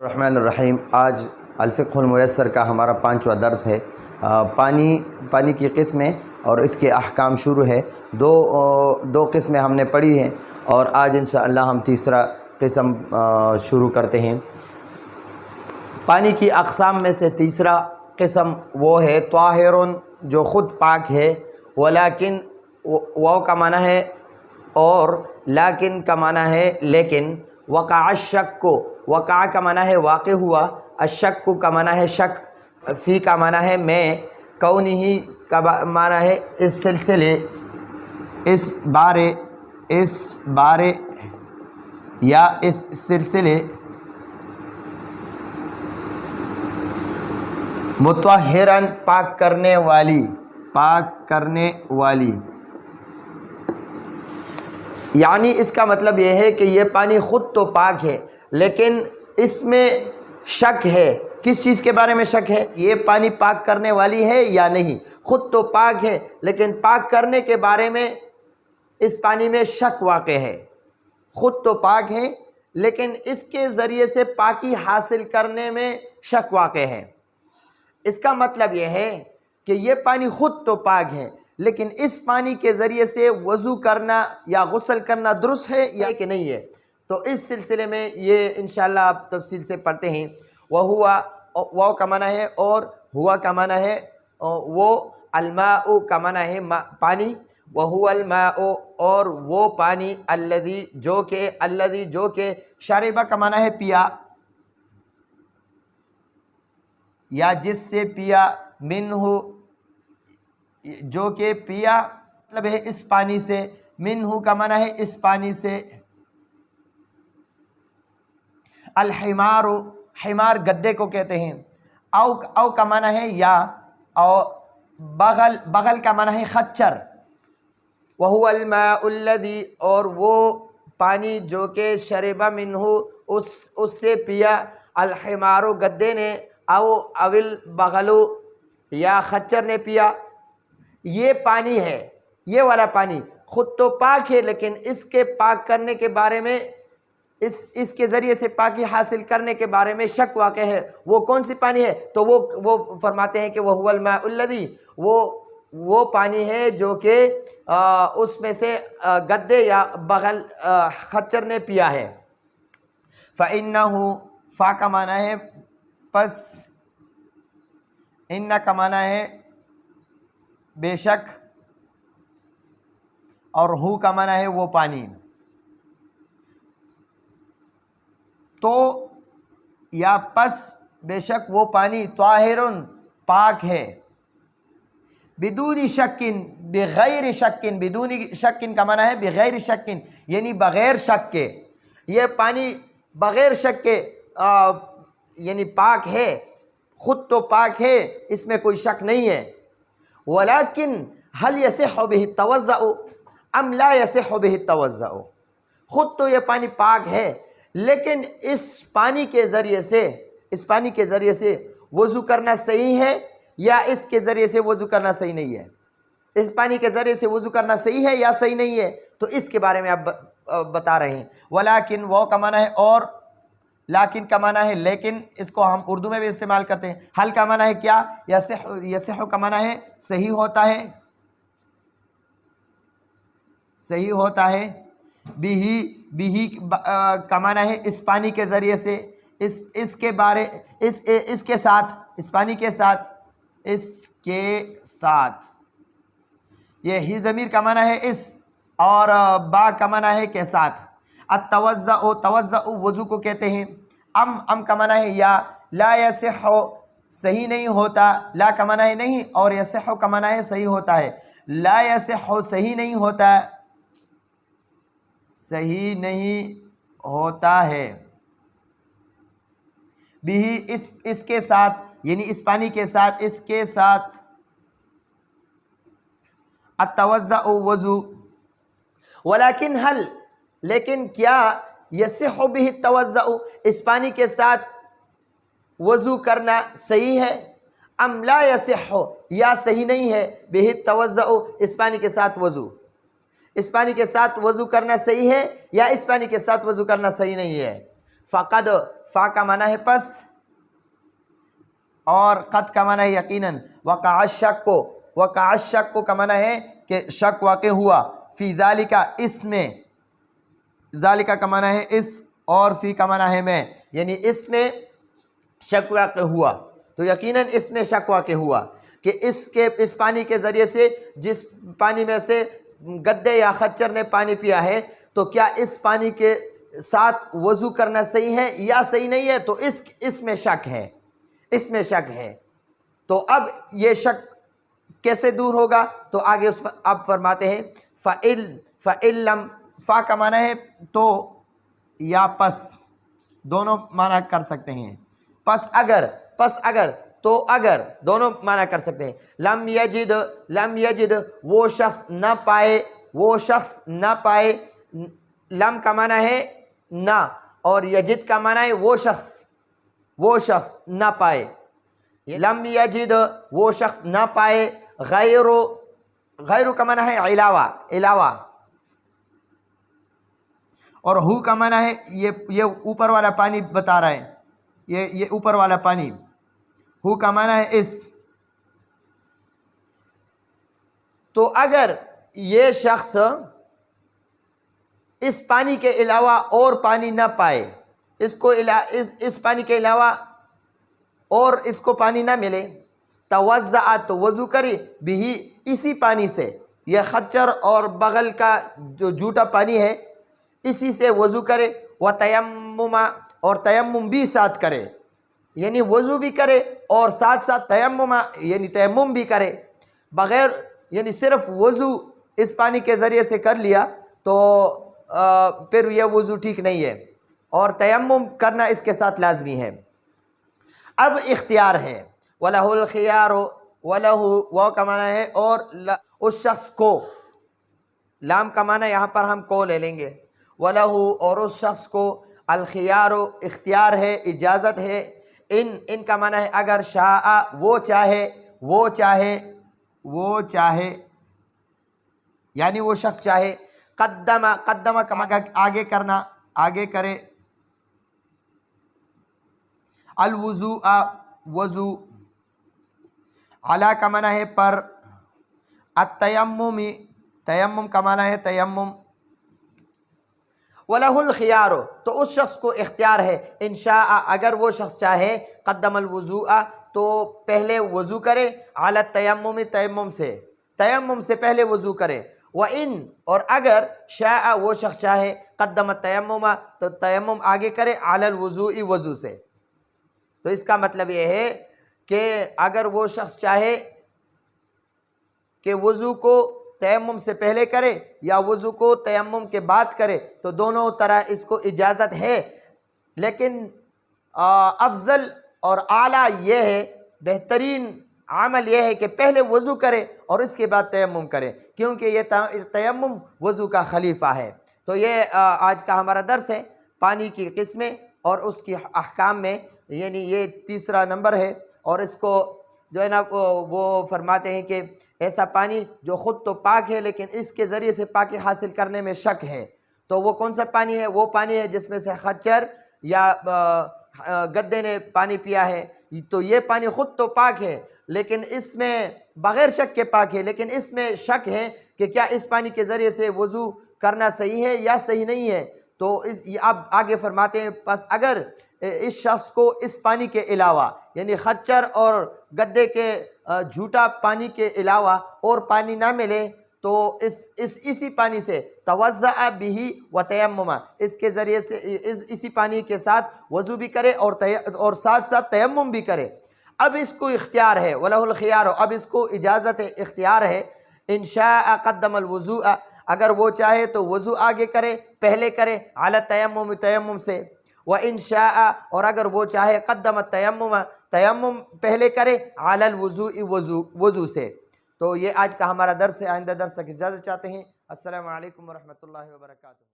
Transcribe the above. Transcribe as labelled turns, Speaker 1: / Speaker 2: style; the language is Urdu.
Speaker 1: الرحمن الرحیم۔ آج الفقہ المیسر کا ہمارا 5واں درس ہے۔ پانی کی قسمیں اور اس کے احکام شروع ہے۔ دو قسمیں ہم نے پڑھی ہیں اور آج انشاءاللہ ہم تیسرا قسم شروع کرتے ہیں۔ پانی کی اقسام میں سے تیسرا قسم وہ ہے طاہر، جو خود پاک ہے، ولیکن واو کا معنی ہے اور لیکن کا معنی ہے لیکن، وقع الشک، وقع کا معنی ہے واقع ہوا، الشک کا معنی ہے شک، فی کا معنی ہے میں، کونہی کا معنی ہے اس سلسلے، اس بارے یا اس سلسلے، مطہرن پاک کرنے والی، یعنی اس کا مطلب یہ ہے کہ یہ پانی خود تو پاک ہے لیکن اس میں شک ہے۔ کس چیز کے بارے میں شک ہے؟ یہ پانی پاک کرنے والی ہے یا نہیں۔ خود تو پاک ہے لیکن پاک کرنے کے بارے میں اس پانی میں شک واقع ہے۔ خود تو پاک ہے لیکن اس کے ذریعے سے پاکی حاصل کرنے میں شک واقع ہے۔ اس کا مطلب یہ ہے کہ یہ پانی خود تو پاک ہے لیکن اس پانی کے ذریعے سے وضو کرنا یا غسل کرنا درست ہے یا کہ نہیں ہے۔ تو اس سلسلے میں یہ انشاءاللہ آپ تفصیل سے پڑھتے ہیں۔ واو کا معنی ہے اور ہوا کا معنی ہے وہ، الماء کا معنی ہے پانی، وہو الماء اور وہ پانی، الذی جو کہ شربہ کا معنی ہے پیا یا جس سے پیا، منہ جو کہ پیا مطلب ہے اس پانی سے، منہ کا معنی ہے اس پانی سے، الحمار، حمار گدے کو کہتے ہیں، او کا معنی ہے یا، او بغل کا معنی ہے خچر، وہو الماء الذی اور وہ پانی جو کہ شربہ منہ اس سے پیا، الحمار گدے نے، اول بغلو یا خچر نے پیا۔ یہ پانی ہے، یہ والا پانی خود تو پاک ہے لیکن اس کے پاک کرنے کے بارے میں، اس کے ذریعے سے پاکی حاصل کرنے کے بارے میں شک واقع ہے۔ وہ کون سی پانی ہے؟ تو وہ فرماتے ہیں کہ وہ الماء الذی، وہ پانی ہے جو کہ اس میں سے گدے یا بغل خچر نے پیا ہے۔ فَإِنَّهُ، فا کا معنی ہے پس، ان کا معنی ہے بے شک، اور ہو کا معنی ہے وہ پانی۔ تو یا پس بے شک وہ پانی، طاہر پاک ہے، بدون شکن بغیر شکن، بدون شکن کا معنی ہے بغیر شکن یعنی بغیر شک کے، یہ پانی بغیر شک کے یعنی پاک ہے، خود تو پاک ہے، اس میں کوئی شک نہیں ہے۔ ولیکن هل یصح بہ التوضؤ ام لا یصح بہ التوضؤ، خود تو یہ پانی پاک ہے لیکن اس پانی کے ذریعے سے وضو کرنا صحیح ہے یا اس کے ذریعے سے وضو کرنا صحیح نہیں ہے۔ اس پانی کے ذریعے سے وضو کرنا صحیح ہے یا صحیح نہیں ہے، تو اس کے بارے میں آپ بتا رہے ہیں۔ ولیکن وہ کا معنی ہے اور، لیکن کا معنی ہے لیکن، اس کو ہم اردو میں بھی استعمال کرتے ہیں۔ حل کا معنی ہے کیا، یصح کا معنی ہے صحیح ہوتا ہے، بھی کا معنی ہے اس پانی کے ذریعے سے، اس کے ساتھ، اس پانی کے ساتھ، یہ ہی ضمیر کا معنی ہے اس، اور با کا معنی ہے کے ساتھ۔ توضع وضو کو کہتے ہیں۔ ام کا معنی ہے یا، لا یصح صحیح نہیں ہوتا، لا کا معنی ہے نہیں اور یصح کا معنی ہے صحیح ہوتا ہے۔ لا یصح صحیح نہیں ہوتا ہے، بھی اس کے ساتھ یعنی اس پانی کے ساتھ، اس کے ساتھ، التوضع وضو۔ ولیکن حل، لیکن کیا، یصح بہ التوضع اس پانی کے ساتھ وضو کرنا صحیح ہے، ام لا یصح یا صحیح نہیں ہے، بہ التوضع اس پانی کے ساتھ وضو، اس پانی کے ساتھ وضو کرنا صحیح ہے یا اس پانی کے ساتھ وضو کرنا صحیح نہیں ہے۔ فقد، فا کا معنی ہے پس، اور قد کا معنی ہے یقیناً، وقع الشک، وقع الشک کا معنی ہے کہ شک واقع ہوا، فی ذالک اس میں، ذالک کا معنی ہے اس، اور فی کا معنی ہے میں، یعنی اس میں شک واقع ہوا، تو یقیناً اس میں شک واقع ہوا کہ اس پانی کے ذریعے سے، جس پانی میں سے گدے یا خچر نے پانی پیا ہے، تو کیا اس پانی کے ساتھ وضو کرنا صحیح ہے یا صحیح نہیں ہے، تو اس میں شک ہے، اس میں شک ہے۔ تو اب یہ شک کیسے دور ہوگا؟ تو آگے اس اب فرماتے ہیں فَإِلَّمْ، فا کا معنی ہے تو یا پس، دونوں معنی کر سکتے ہیں، پس اگر تو اگر، دونوں معنی کر سکتے ہیں۔ لم یجد وہ شخص نہ پائے، وہ شخص نہ پائے، لم کا معنی ہے نہ، اور یجد کا معنی ہے وہ شخص نہ پائے، لم یجد وہ شخص نہ پائے، غیر کا معنی ہے علاوہ، اور ہو کا معنی ہے یہ اوپر والا پانی بتا رہا ہے، یہ اوپر والا پانی، ہو کا معنی ہے اس۔ تو اگر یہ شخص اس پانی کے علاوہ اور پانی نہ پائے، اس پانی کے علاوہ اور اس کو پانی نہ ملے، توضأ تو وضو کرے، بھی اسی پانی سے، یہ خچر اور بغل کا جو جھوٹا پانی ہے اسی سے وضو کرے، وتیمم، اور تیمم بھی ساتھ کرے، یعنی وضو بھی کرے اور ساتھ ساتھ تیمم، یعنی تیمم بھی کرے، بغیر یعنی صرف وضو اس پانی کے ذریعے سے کر لیا تو پھر یہ وضو ٹھیک نہیں ہے، اور تیمم کرنا اس کے ساتھ لازمی ہے۔ اب اختیار ہے، وَلَهُ الْخِيَارُ، وَلَهُ وہ کا معنی ہے اور اس شخص کو، لام کا معنی یہاں پر ہم کو لے لیں گے، وَلَهُ اور اس شخص کو، الخیار اختیار ہے، اجازت ہے، ان کا معنی ہے اگر، شاء وہ چاہے یعنی وہ شخص چاہے، قدم کا معنی آگے کرنا، آگے کرے، الوضوء وضو، علی کا معنی ہے پر، التیمم تیمم کا معنی ہے تیمم، وَلَهُ الْخِيَارُ تو اس شخص کو اختیار ہے، ان شاء اگر وہ شخص چاہے، قدم الوضوء تو پہلے وضو کرے، علی التیمم تیمم سے پہلے وضو کرے، وَإِن اور اگر، شاء وہ شخص چاہے، قدم التیمم تو تیمم آگے کرے، علی الوضوء وضو سے۔ تو اس کا مطلب یہ ہے کہ اگر وہ شخص چاہے کہ وضو کو تیمم سے پہلے کرے یا وضو کو تیمم کے بعد کرے، تو دونوں طرح اس کو اجازت ہے، لیکن افضل اور اعلیٰ یہ ہے، بہترین عمل یہ ہے کہ پہلے وضو کرے اور اس کے بعد تیمم کرے، کیونکہ یہ تیمم وضو کا خلیفہ ہے۔ تو یہ آج کا ہمارا درس ہے، پانی کی قسمیں اور اس کی احکام میں، یعنی یہ تیسرا نمبر ہے، اور اس کو جو ہے نا وہ فرماتے ہیں کہ ایسا پانی جو خود تو پاک ہے لیکن اس کے ذریعے سے پاکی حاصل کرنے میں شک ہے، تو وہ کون سا پانی ہے؟ وہ پانی ہے جس میں سے خچر یا گدے نے پانی پیا ہے، تو یہ پانی خود تو پاک ہے لیکن اس میں بغیر شک کے پاک ہے، لیکن اس میں شک ہے کہ کیا اس پانی کے ذریعے سے وضو کرنا صحیح ہے یا صحیح نہیں ہے۔ تو اب آگے فرماتے ہیں، پس اگر اس شخص کو اس پانی کے علاوہ، یعنی خچر اور گدے کے جھوٹا پانی کے علاوہ اور پانی نہ ملے، تو اسی پانی سے توضأ بہ وتیمم، اس کے ذریعے سے اسی پانی کے ساتھ وضو بھی کرے اور ساتھ ساتھ تیمم بھی کرے۔ اب اس کو اختیار ہے، وَلَهُ الْخِيَارُ اب اس کو اجازت ہے، اختیار ہے، ان شاء قدم الوضوء اگر وہ چاہے تو وضو آگے کرے، پہلے کرے، علی التیمم تیمم سے، وَإِن شاء اور اگر وہ چاہے، قدم التیمم تیمم پہلے کرے، علی الوضوء وضو سے۔ تو یہ آج کا ہمارا درس ہے، آئندہ درس تک اجازت چاہتے ہیں۔ السلام علیکم ورحمۃ اللہ وبرکاتہ۔